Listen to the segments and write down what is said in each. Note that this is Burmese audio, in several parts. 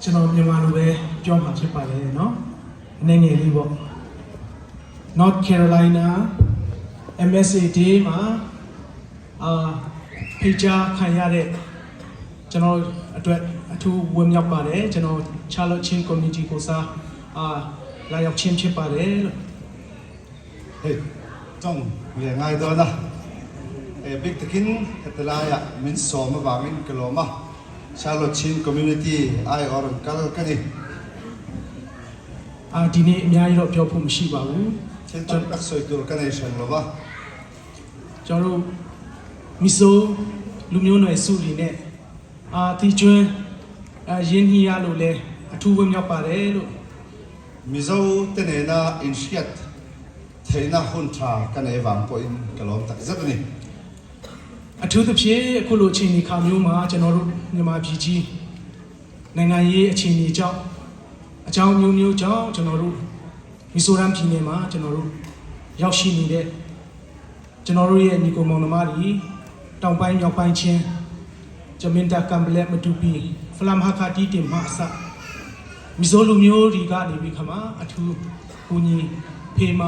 ကျွန်တော်မြန်မာလိုပဲပြောမှာဖြစ်ပါတယ်เนาะအနေငယ်လေးပေါ့ North Carolina MSA Day မှာဖိတ်ကြားခံရတဲ့ကျွန်တော်အတွက်အထူးဝမ်းမြောက်ပါတယ်ကျွန်တော် Charlotte Chin Community ကိုစားလာရောက်ချင်းဖြစ်ပါတယ်လို့ Hey ต้องเรียนง่ายตัวนะบิ๊กตะกินเฮตลายะมินสอมาบางมินกลอมาชาร์ลอตชินคอมมูนิตี้ไอออร์กัลกันนี่ဒီနေ့အများကြီးတော့ပြောဖို့မရှိပါဘူး ချင်းต้นอักษรตัวกันในเชิงหรอวะ ကျွန်တော်မီဆိုလူမျိုးနွယ်စုတွေနဲ့တီကျွန်းရင်းနှီးရလို့လဲအထူးဝမ်းမြောက်ပါတယ်လို့ มิโซเตเนน่าอินเชียตเทน่าหุ่นชากันในวังปอยกลอมตักจัดนี่အထူးသဖြင့်အခုလိုအချိန်ဒီခါမျိုးမှာကျွန်တော်တို့မြန်မာပြည်ကြီးနိုင်ငံရေးအခြေအနေကြောင့်အကြောင်းမျိုးမျိုးကြောင့်ကျွန်တော်တို့မီဆိုရမ်ပြည်နယ်မှာကျွန်တော်တို့ရောက်ရှိနေတဲ့ကျွန်တော်တို့ရဲ့ညီကိုမောင်နှမတွေတောင်ပိုင်းမြောက်ပိုင်းချင်းဂျမင်တာကမ်ဘလက်မတူပီဖလမ်ဟာခါတီတင်မှာအစမီဆိုလူမျိုးတွေကနေပြီးခါမှာအထူးကိုကြီးဖေးမ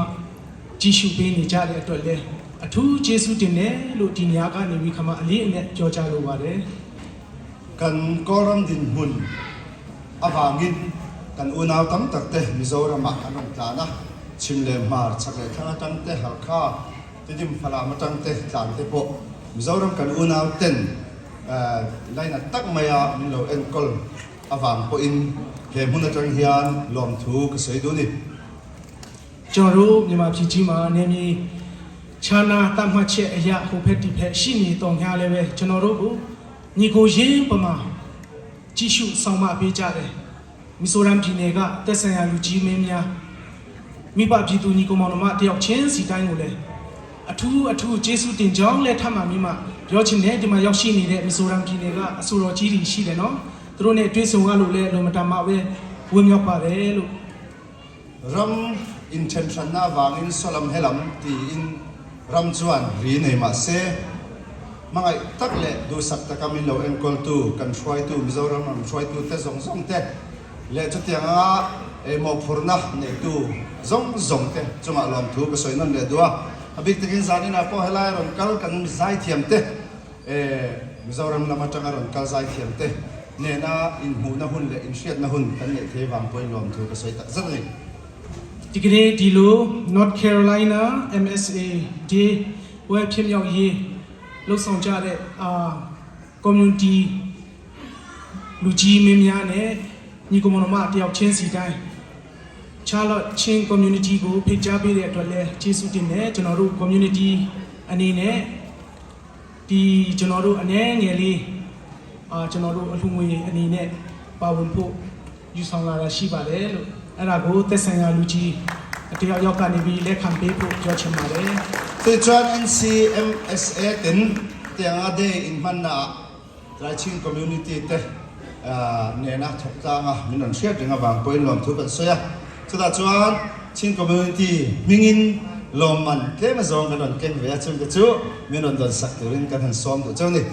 ကြီးစုပေးနေကြတဲ့အတွက်လဲအထူးကျေးဇူးတင်တယ်လို့ဒီနေရာကနေပြီးခါမှာအလေးအနက်ပြောကြားလိုပါတယ် กันกอรัมดินหุ่นอาวางินกันอุณาวตั้งตักเตมิโซรามาอันนั้นตานะชิมเลมาร์ชักเลยทั้งตั้งเตหักข้าที่ดิมฟลามาตั้งเตตามเตโปมิโซรามกันอุณาวเต้นไลน์นัดตักมายามิโลเอ็นกอลอาวางปอินเฮมุนจังฮิอันลอมทูกเสยดูนี่ ကျွန်တော်တို့မြန်မာပြည်ကြီးမှာနေမြေခြာနာတတ်မှတ်ချက်အရာဟိုဖက်ဒီဖက်ရှိနေတော့ညာလည်းပဲကျွန်တော်တို့ကိုညီကိုရင်းပမာကြီးစုဆောင်မပေးကြတယ်မီဆိုရမ်ပြည်နယ်ကတက်ဆိုင်ရာလူကြီးမင်းများမိဘပြည်သူညီကိုမောင်နှမတယောက်ချင်းစီတိုင်းကိုလည်းအထူးကျေးဇူးတင်ကြောင်းလည်းထပ်မှမိမပြောချင်တယ်ဒီမှာရောက်ရှိနေတဲ့မီဆိုရမ်ပြည်နယ်ကအဆိုတော်ကြီးတွေရှိတယ်နော်သူတို့နဲ့တွေ့ဆုံရလို့လည်းလုံမတမပဲဝင်းမြောက်ပါတယ်လို့ รัมอินเทนชันน่าวางอินสลัมเฮลัมตีอินรัมจวนรีเนมาเซมังไอตักเละดูสักตะกามินโลเอ็นกอลตูกันช่วยตูมิโซรัมมันช่วยตูเตะซงเตะเละจุดยังอ่ะมอพูร์นะเนี่ยตูซงเตะจุมาลอมทูก็สวยนั่นเลยดัวอบิกตะกินซานิน่ะพอเฮลายรอนกัลกันใจเทียมเตะมิโซรัมละมาจังรอนกัลใจเทียมเตะเนี่ยนะอินหูนะหุ่นเละอินเชียดนะหุ่นกันเนี่ยเทวางปอยลอมทูก็สวยตักจัดเลย ဒီကနေ့ဒီလို North Carolina MSA Day ဝယ်ဖြစ်မြောက်ရေးလှုပ်ဆောင်ကြတဲ့community လူကြီးမင်းများနဲ့ညီကောင်မတယောက်ချင်းစီတိုင်း Charlotte Chin Community ကိုဖိတ်ကြားပေးတဲ့အတွက်လည်းကျေးဇူးတင်တယ်ကျွန်တော်တို့ community အနေနဲ့ဒီကျွန်တော်တို့အနေငယ်လေးကျွန်တော်တို့အလှူငွေအနေနဲ့ပါဝင်ဖို့ယူဆောင်လာတာရှိပါတယ်လို့အဲ့ဒါကိုသက်ဆိုင်ရာလူကြီးတယောက်ယောက်ကနေပြီးလက်ခံပေးဖို့ပြောချင်ပါတယ် ที่จวน NCMSA ตินเตียงอาเดอินมันนะทรายชิงคอมมูนิตี้เตเนี่ยนะทุกทางอ่ะมินนเชียดึงอ่ะบางปอยลมทุกกันเสียสุดท้ายจวนชิงคอมมูนิตี้มิงินลมมันเกมซองกันนนเกมเวียจุนกระจูมินนโดนสักตัวรินกันหันซ้อมตัวเจ้านี่